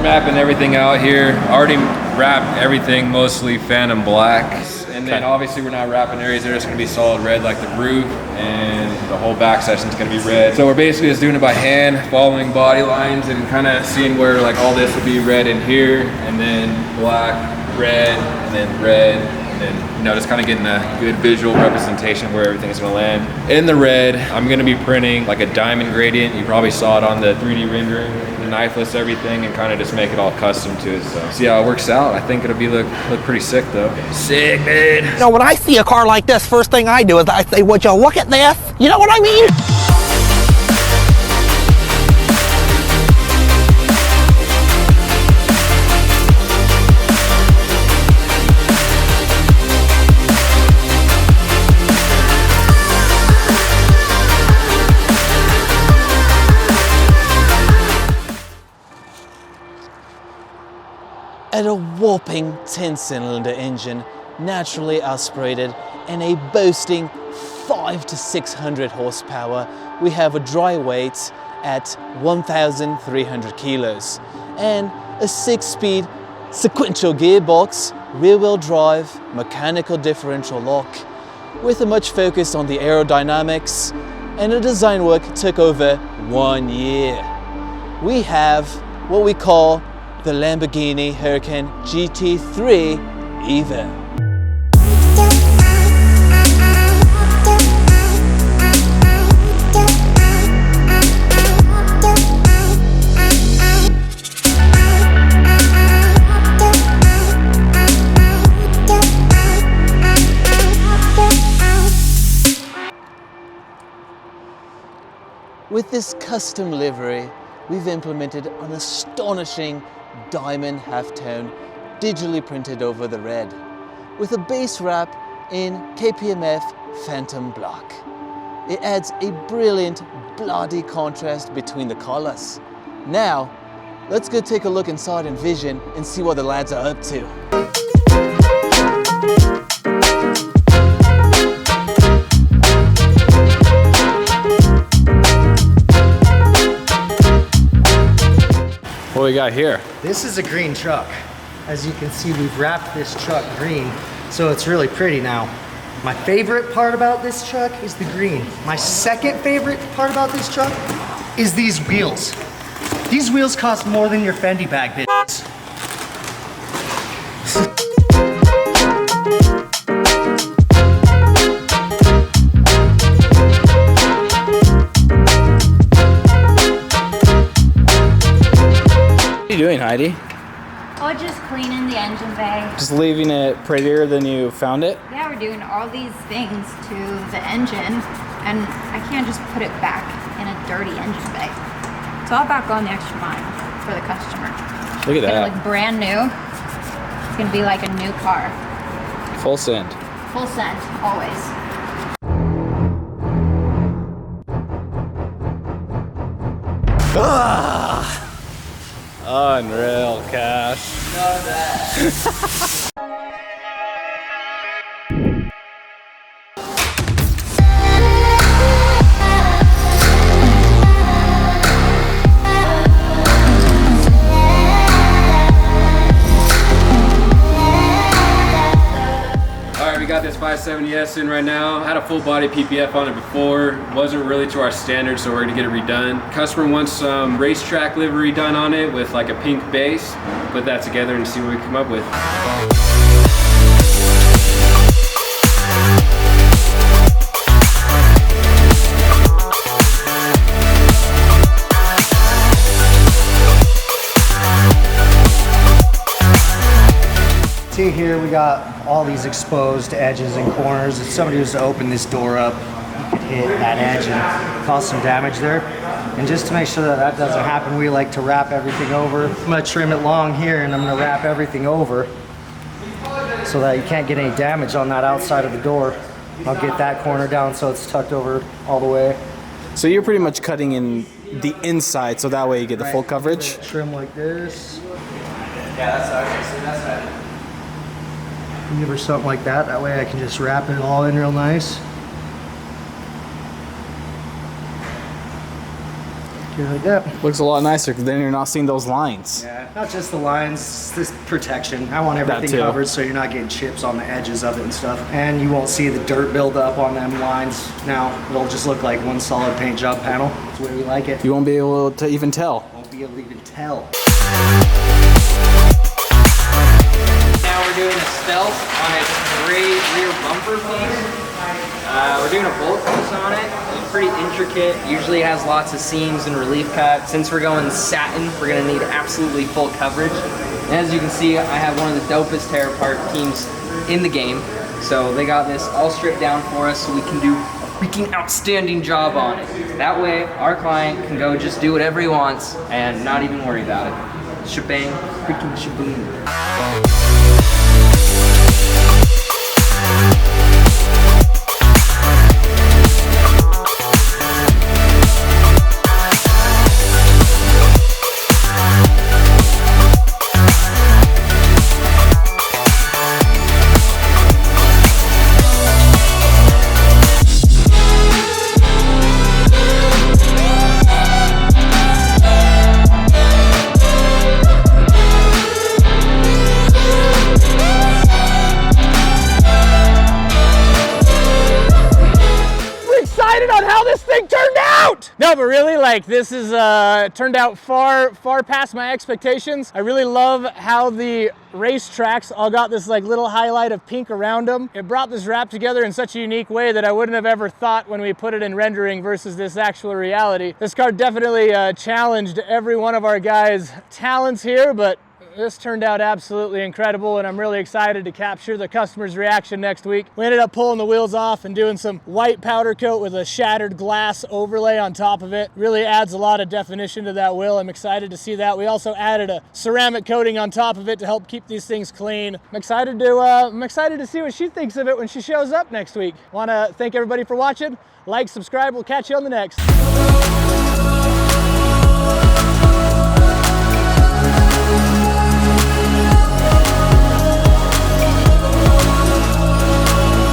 mapping everything out here. Already wrapped everything mostly Phantom Black. And then obviously we're not wrapping areas that are just gonna be solid red like the roof, and the whole back section's gonna be red. So we're basically just doing it by hand, following body lines and kind of seeing where like all this will be red in here, and then black, red, and then red. And then, you know, just kind of getting a good visual representation of where everything's gonna land. In the red, I'm gonna be printing like a diamond gradient. You probably saw it on the 3D rendering, the knifeless everything, and kind of just make it all custom to it. So see how it works out. I think it'll be look pretty sick though. Sick, dude. You know, when I see a car like this, first thing I do is I say, would you look at this? You know what I mean? At a whopping 10-cylinder engine, naturally aspirated, and a boasting 500 to 600 horsepower, we have a dry weight at 1,300 kilos and a 6-speed sequential gearbox, rear-wheel drive, mechanical differential lock, with a much focus on the aerodynamics, and the design work took over 1 year. We have what we call the Lamborghini Huracan GT3 Evo. With this custom livery, we've implemented an astonishing diamond halftone digitally printed over the red, with a base wrap in KPMF Phantom Black. It adds a brilliant bloody contrast between the colors. Now, let's go take a look inside Envision and see what the lads are up to. What do we got here? This is a green truck. As you can see, we've wrapped this truck green, so it's really pretty now. My favorite part about this truck is the green. My second favorite part about this truck is these wheels. These wheels cost more than your Fendi bag, bitches. What are you doing, Heidi? Oh, just cleaning the engine bay. Just leaving it prettier than you found it? Yeah, we're doing all these things to the engine, and I can't just put it back in a dirty engine bay. So I'll back on the extra mile for the customer. Look at that. It's like brand new. It's gonna be like a new car. Full send. Full send, always. Unreal, Cash. Alright, we got this 570S in right now. Had a full body PPF on it before. Wasn't really to our standards, so we're gonna get it redone. Customer wants some Racetrack livery done on it with like a pink base. Put that together and see what we come up with. See here, we got all these exposed edges and corners. If somebody was to open this door up, you could hit that edge and cause some damage there. And just to make sure that that doesn't happen, we like to wrap everything over. I'm gonna trim it long here, and I'm gonna wrap everything over so that you can't get any damage on that outside of the door. I'll get that corner down so it's tucked over all the way. So you're pretty much cutting in the inside, so that way you get the full coverage? Trim like this. Yeah, that's Give her something like that. That way I can just wrap it all in real nice. Here like that. Looks a lot nicer because then you're not seeing those lines. Yeah, not just the lines, this protection. I want everything too. covered so you're not getting chips on the edges of it and stuff. And you won't see the dirt build up on them lines. Now, it'll just look like one solid paint job panel. That's the way we like it. You won't be able to even tell. Won't be able to even tell. Now we're doing a stealth on its great rear bumper piece. We're doing a bolt piece on it. It's pretty intricate. Usually has lots of seams and relief cut. Since we're going satin, we're gonna need absolutely full coverage. And as you can see, I have one of the dopest tear apart teams in the game. So they got this all stripped down for us so we can do a freaking outstanding job on it. That way, our client can go just do whatever he wants and not even worry about it. Shebang, freaking shaboom. No, but really, like, this is turned out far past my expectations. I really love how the racetracks all got this like little highlight of pink around them. It brought this wrap together in such a unique way that I wouldn't have ever thought when we put it in rendering versus this actual reality. This car definitely challenged every one of our guys' talents here, but this turned out absolutely incredible, and I'm really excited to capture the customer's reaction next week. We ended up pulling the wheels off and doing some white powder coat with a shattered glass overlay on top of it. Really adds a lot of definition to that wheel. I'm excited to see that. We also added a ceramic coating on top of it to help keep these things clean. I'm excited to see what she thinks of it when she shows up next week. Want to thank everybody for watching. Like, subscribe. We'll catch you on the next.